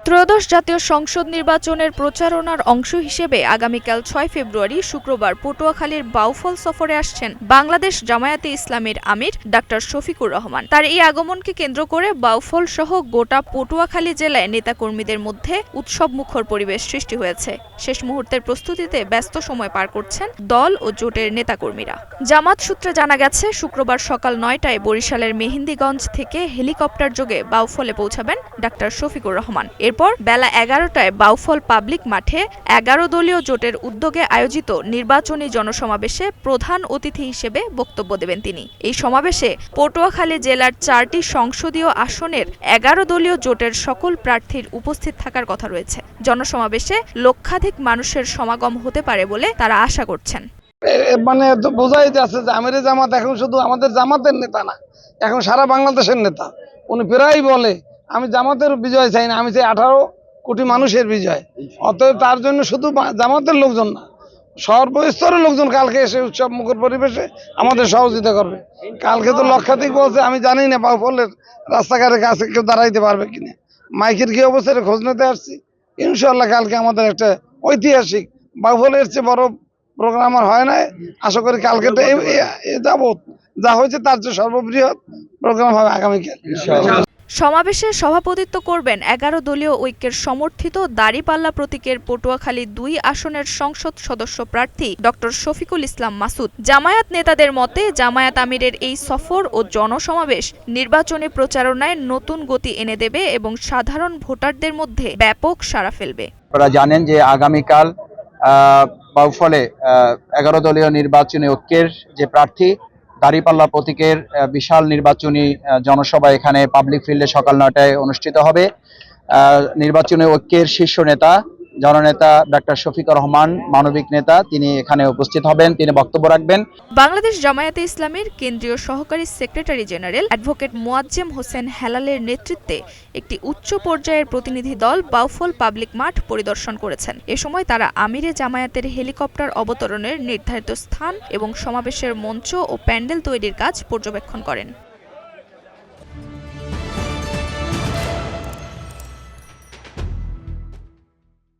ত্রয়োদশ জাতীয় সংসদ নির্বাচনের প্রচারণার অংশ হিসেবে আগামীকাল ৬ ফেব্রুয়ারি শুক্রবার পটুয়াখালীর বাউফল সফরে আসছেন বাংলাদেশ জামায়াতে ইসলামীর আমির ডাক্তার শফিকুর রহমান। তার এই আগমনকে কেন্দ্র করে বাউফল সহ গোটা পটুয়াখালী জেলায় নেতাকর্মীদের মধ্যে উৎসবমুখর পরিবেশ সৃষ্টি হয়েছে। শেষ মুহূর্তের প্রস্তুতিতে ব্যস্ত সময় পার করছেন দল ও জোটের নেতাকর্মীরা। জামাত সূত্রে জানা গেছে, শুক্রবার সকাল ৯টায় বরিশালের মেহেন্দিগঞ্জ থেকে হেলিকপ্টার যোগে বাউফলে পৌঁছাবেন ডাক্তার শফিকুর রহমান। এরপর বেলা ১১টায় বাউফল পাবলিক মাঠে ১১ দলীয় জোটের উদ্যোগে আয়োজিত নির্বাচনী জনসমাবেশে প্রধান অতিথি হিসেবে বক্তব্য দেবেন তিনি। এই সমাবেশে পটুয়াখালী জেলার ৪টি সংসদীয় আসনের ১১ দলীয় জোটের সকল প্রার্থীর উপস্থিত থাকার কথা রয়েছে। জনসমাবেশে লক্ষাধিক মানুষের সমাগম হতে পারে বলে তারা আশা করছেন। মানে বোঝাই যাচ্ছে যে আমিরে জামাত এখন শুধু আমাদের জামাতের নেতা না, এখন সারা বাংলাদেশের নেতা। উনি প্রায় বলে আমি জামাতের বিজয় চাই না, আমি চাই 18 কোটি মানুষের বিজয়। অতএব তার জন্য শুধু জামাতের লোকজন না, সর্বস্তরের লোকজন কালকে এসে উৎসব মুখর পরিবেশে আমাদের সহযোগিতা করবে। কালকে তো লক্ষাধিক বলছে, আমি জানি না বাউফলের রাস্তাঘাটের কাছে কেউ দাঁড়াইতে পারবে কিনা। মাইকের কি অবস্থা খোঁজ নিতে আসছি। ইনশাল্লাহ কালকে আমাদের একটা ঐতিহাসিক, বাউফলের চেয়ে বড় প্রোগ্রাম আর হয় না। আশা করি কালকে যাবত যা হয়েছে তার চেয়ে সর্ববৃহৎ প্রোগ্রাম হবে আগামীকাল। সমাবেশে সভাপতিত্ব করবেন ১১ দলীয় ঐক্যের সমর্থিত দাড়িপাল্লা প্রতীকের পটুয়াখালী ২ আসনের সংসদ সদস্য প্রার্থী ডক্টর শফিকুল ইসলাম মাসুদ। জামায়াত নেতাদের মতে, জামায়াত আমিরের এই সফর ও জনসমাবেশ নির্বাচনী প্রচারণায় নতুন গতি এনে দেবে এবং সাধারণ ভোটারদের মধ্যে ব্যাপক সাড়া ফেলবে। আপনারা জানেন যে আগামীকাল বাউফলে ১১ দলীয় নির্বাচনী ঐক্যের যে প্রার্থী দাড়িপাল্লা প্রতীকের বিশাল নির্বাচনী জনসভা এখানে পাবলিক ফিল্ডে সকাল ৯টায় অনুষ্ঠিত হবে। নির্বাচনী ঐক্যের শীর্ষ নেতা জননেতা ডাক্তার শফিকুর রহমান, মানবিক নেতা, তিনি এখানে উপস্থিত হবেন, তিনি বক্তব্য রাখবেন। বাংলাদেশ জামায়াতে ইসলামীর কেন্দ্রীয় সহকারী secretary general advocate Moazzem Hossain হেলালের নেতৃত্বে একটি উচ্চ পর্যায়ের প্রতিনিধি দল বাউফল পাবলিক মাঠ পরিদর্শন করেছেন। এ সময় তারা আমিরে জামায়াতের হেলিকপ্টার অবতরণের নির্ধারিত স্থান এবং সমাবেশের মঞ্চ ও প্যান্ডেল তৈরির কাজ পর্যবেক্ষণ করেন।